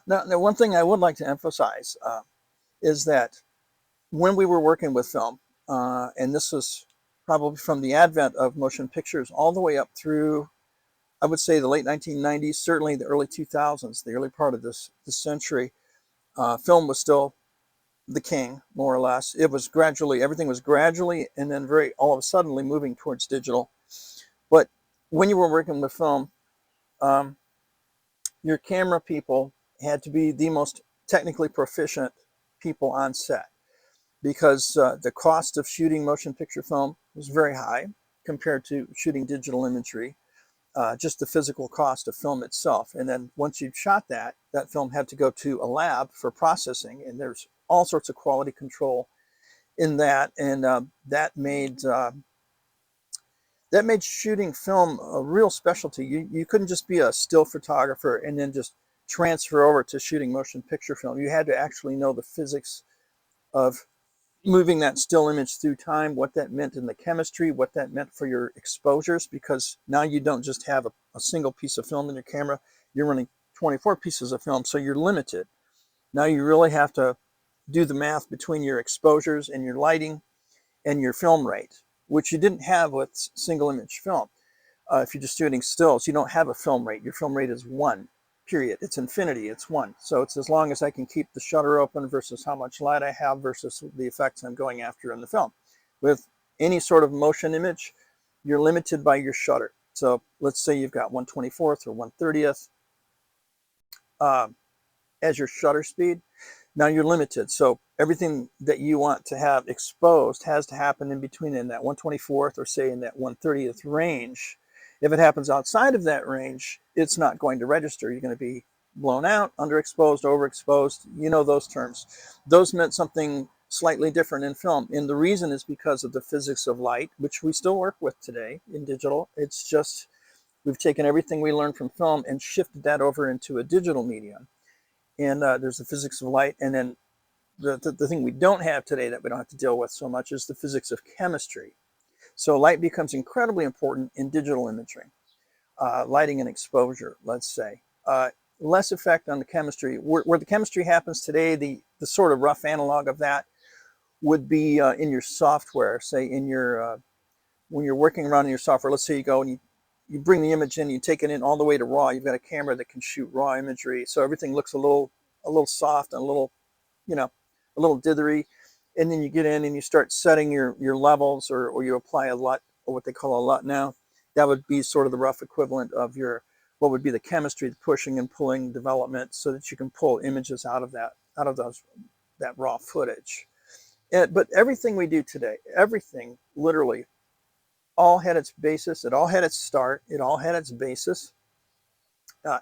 Now, one thing I would like to emphasize is that when we were working with film, and this was probably from the advent of motion pictures all the way up through, I would say, the late 1990s, certainly the early 2000s, the early part of this century, film was still the king, more or less. It was gradually, everything was gradually and then very all of a suddenly moving towards digital. But when you were working with film, um, your camera people had to be the most technically proficient people on set because the cost of shooting motion picture film was very high compared to shooting digital imagery. Just the physical cost of film itself. And then once you shot that, that film had to go to a lab for processing, and there's all sorts of quality control in that, and that made shooting film a real specialty. You couldn't just be a still photographer and then just transfer over to shooting motion picture film. You had to actually know the physics of moving that still image through time, what that meant in the chemistry, what that meant for your exposures, because now you don't just have a single piece of film in your camera, you're running 24 pieces of film, so you're limited. Now you really have to do the math between your exposures and your lighting and your film rate, which you didn't have with single image film. If you're just shooting stills, you don't have a film rate. Your film rate is one, period. It's infinity, it's one. So it's as long as I can keep the shutter open versus how much light I have versus the effects I'm going after in the film. With any sort of motion image, you're limited by your shutter. So let's say you've got 1/24th or 1/30th as your shutter speed. Now you're limited. So everything that you want to have exposed has to happen in between in that 1/24th or say in that 1/30th range. If it happens outside of that range, it's not going to register. You're going to be blown out, underexposed, overexposed. You know those terms. Those meant something slightly different in film. And the reason is because of the physics of light, which we still work with today in digital. It's just we've taken everything we learned from film and shifted that over into a digital medium. And there's the physics of light. And then the thing we don't have today that we don't have to deal with so much is the physics of chemistry. So light becomes incredibly important in digital imagery, lighting and exposure, let's say. Less effect on the chemistry. Where the chemistry happens today, the sort of rough analog of that would be in your software, say in your, when you're working around in your software, let's say you go and you bring the image in, you take it in all the way to raw. You've got a camera that can shoot raw imagery. So everything looks a little soft and a little, you know, a little dithery. And then you get in and you start setting your levels, or you apply a LUT, or what they call a LUT now. That would be sort of the rough equivalent of your, what would be the chemistry, the pushing and pulling development, so that you can pull images out of that raw footage. But everything we do today, everything literally all had its basis, it all had its start, it all had its basis,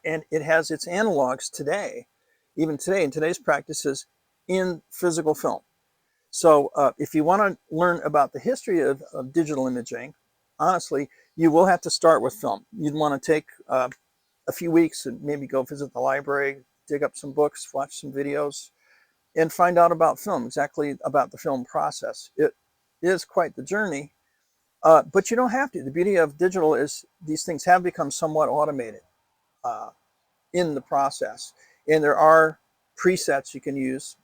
and it has its analogs today, even today in today's practices in physical film. So if you want to learn about the history of digital imaging, honestly, you will have to start with film. You'd want to take a few weeks and maybe go visit the library, dig up some books, watch some videos, and find out about film, exactly about the film process. It is quite the journey, but you don't have to. The beauty of digital is these things have become somewhat automated uh, in the process. And there are presets you can use,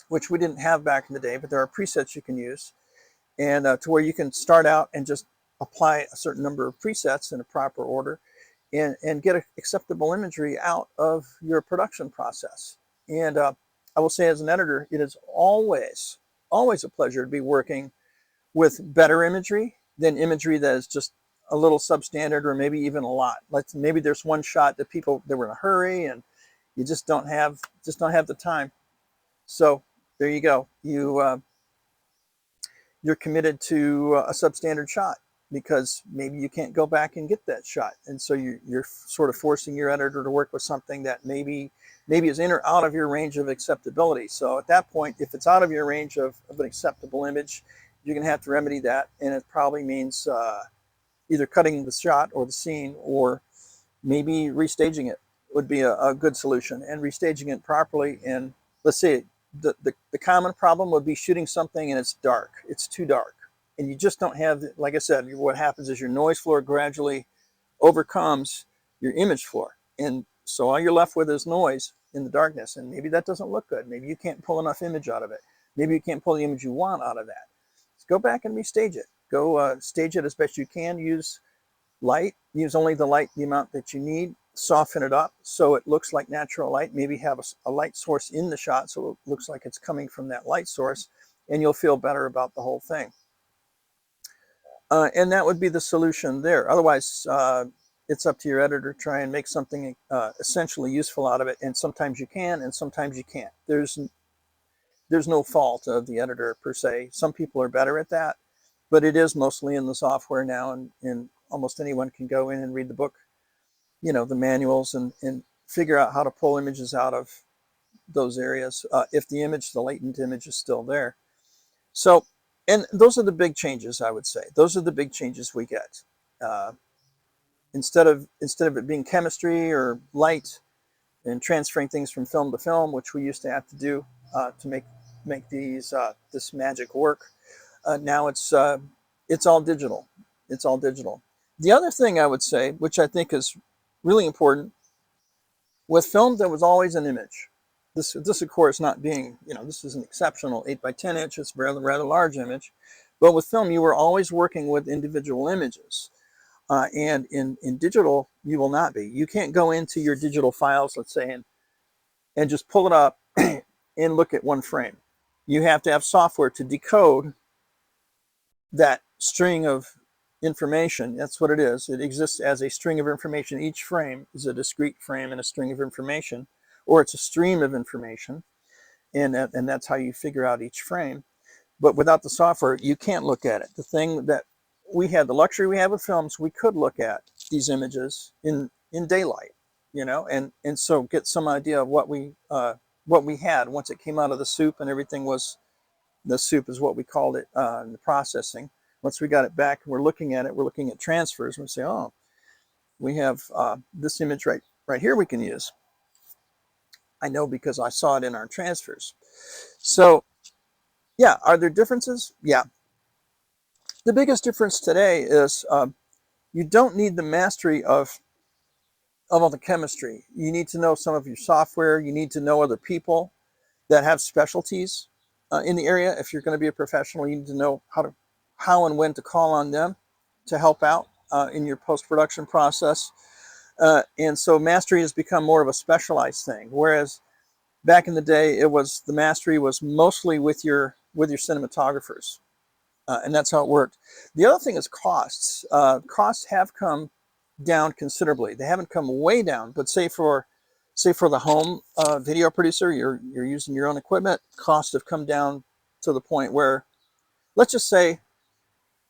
which we didn't have back in the day, but there are presets you can use, and to where you can start out and just apply a certain number of presets in a proper order and get acceptable imagery out of your production process. And I will say, as an editor, it is always a pleasure to be working with better imagery than imagery that is just a little substandard, or maybe even a lot. Maybe there's one shot that they were in a hurry and you just don't have the time. So there you go. You're committed to a substandard shot because maybe you can't go back and get that shot, and so you're sort of forcing your editor to work with something that maybe is in or out of your range of acceptability. So at that point, if it's out of your range of an acceptable image, you're going to have to remedy that, and it probably means either cutting the shot or the scene, or maybe restaging it would be a good solution, and restaging it properly. And let's say the common problem would be shooting something and it's dark, it's too dark, and you just don't have, like I said, what happens is your noise floor gradually overcomes your image floor, and so all you're left with is noise. in the darkness, and maybe that doesn't look good. Maybe you can't pull enough image out of it. Maybe you can't pull the image you want out of that. So go back and restage it. Go stage it as best you can. Use light. Use only the light, the amount that you need. Soften it up so it looks like natural light. Maybe have a light source in the shot so it looks like it's coming from that light source, and you'll feel better about the whole thing. And that would be the solution there. Otherwise, it's up to your editor to try and make something essentially useful out of it. And sometimes you can, and sometimes you can't. There's no fault of the editor per se. Some people are better at that, but it is mostly in the software now, and almost anyone can go in and read the book, the manuals, and figure out how to pull images out of those areas if the latent image is still there. So, and those are the big changes, I would say. Those are the big changes we get. Instead of it being chemistry or light and transferring things from film to film, which we used to have to do to make this magic work, now it's all digital. It's all digital. The other thing I would say, which I think is really important, with film, there was always an image. This of course not being, this is an exceptional 8x10 inch. It's a rather large image, but with film, you were always working with individual images. And in digital, you will not be. You can't go into your digital files, let's say, and just pull it up and look at one frame. You have to have software to decode that string of information. That's what it is. It exists as a string of information. Each frame is a discrete frame and a string of information, or it's a stream of information, and that's how you figure out each frame. But without the software, you can't look at it. The thing that the luxury we have with films, we could look at these images in daylight, and so get some idea of what we had once it came out of the soup, and everything was, the soup is what we called it in the processing. Once we got it back, we're looking at it, we're looking at transfers, and we say, oh, we have this image right here we can use. I know because I saw it in our transfers. So yeah, are there differences? Yeah. The biggest difference today is you don't need the mastery of all the chemistry. You need to know some of your software. You need to know other people that have specialties in the area. If you're going to be a professional, you need to know how and when to call on them to help out in your post-production process. And so mastery has become more of a specialized thing, whereas back in the day, the mastery was mostly with your cinematographers, and that's how it worked. The other thing is costs. Costs have come down considerably. They haven't come way down, but say for the home video producer, you're using your own equipment, costs have come down to the point where, let's just say,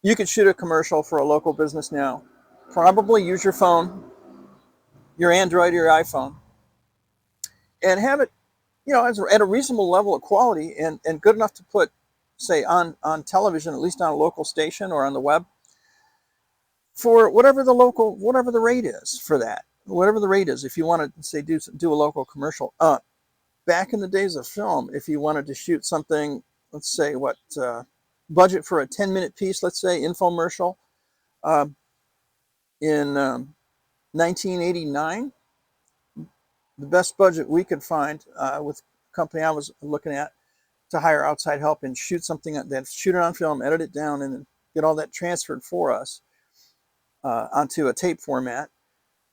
you could shoot a commercial for a local business now, probably use your phone, your Android or your iPhone, and have it, at a reasonable level of quality and good enough to put, say, on television, at least on a local station or on the web, for whatever the rate is for that. Whatever the rate is, if you want to, say, do a local commercial. Back in the days of film, if you wanted to shoot something, let's say, budget for a 10-minute piece, let's say, infomercial, in 1989, the best budget we could find with a company I was looking at to hire outside help and shoot something, that shoot it on film, edit it down, and then get all that transferred for us onto a tape format.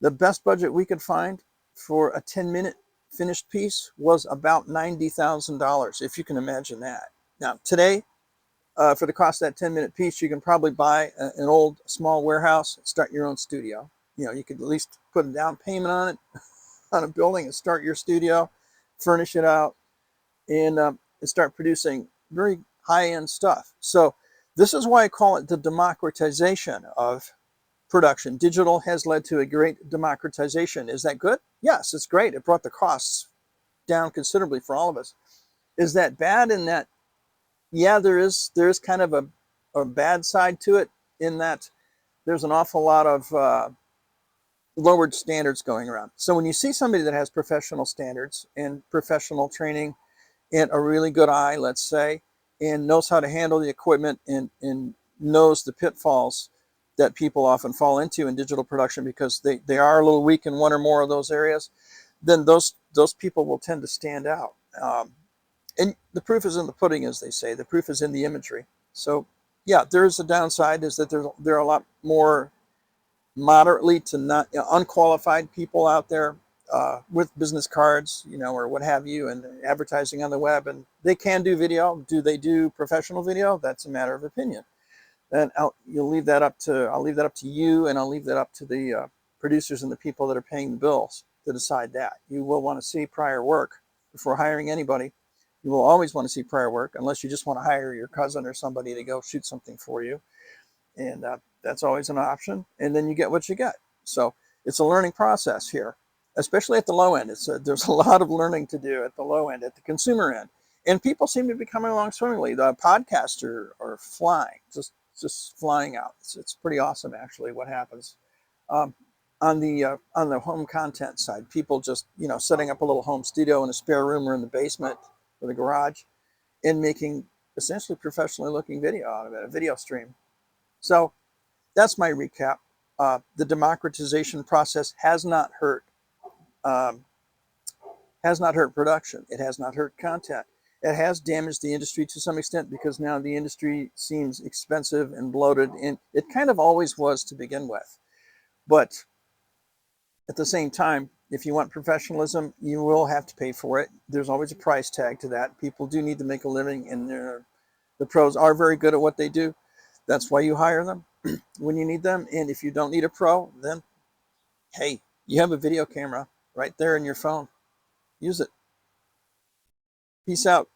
The best budget we could find for a 10-minute finished piece was about $90,000, if you can imagine that. Now, today, for the cost of that 10-minute piece, you can probably buy an old small warehouse and start your own studio. You could at least put a down payment on it, on a building, and start your studio, furnish it out, and start producing very high-end stuff. So this is why I call it the democratization of production. Digital has led to a great democratization. Is that good? Yes, it's great. It brought the costs down considerably for all of us. Is that bad in that? Yeah, there is kind of a bad side to it, in that there's an awful lot of lowered standards going around. So when you see somebody that has professional standards and professional training and a really good eye, let's say, and knows how to handle the equipment and knows the pitfalls that people often fall into in digital production because they are a little weak in one or more of those areas, then those people will tend to stand out. And the proof is in the pudding, as they say. The proof is in the imagery. So, yeah, there is a downside, is that there are a lot more moderately to not, unqualified people out there with business cards, or what have you, and advertising on the web, and they can do video. Do they do professional video? That's a matter of opinion. And I'll leave that up to you, and I'll leave that up to the producers and the people that are paying the bills to decide that. You will want to see prior work before hiring anybody. You will always want to see prior work, unless you just want to hire your cousin or somebody to go shoot something for you, and that's always an option. And then you get what you get. So it's a learning process here, especially at the low end. There's a lot of learning to do at the low end, at the consumer end, and people seem to be coming along swimmingly. The podcasts are flying, just flying out. It's pretty awesome, actually, what happens. Um, on the home content side, people just setting up a little home studio in a spare room or in the basement or the garage, and making essentially professionally looking video out of it, a video stream. So that's my recap. The democratization process um, has not hurt production. It has not hurt content. It has damaged the industry to some extent, because now the industry seems expensive and bloated, and it kind of always was to begin with. But at the same time, if you want professionalism, you will have to pay for it. There's always a price tag to that. People do need to make a living, and the pros are very good at what they do. That's why you hire them when you need them. And if you don't need a pro, then hey, you have a video camera right there in your phone. Use it. Peace out.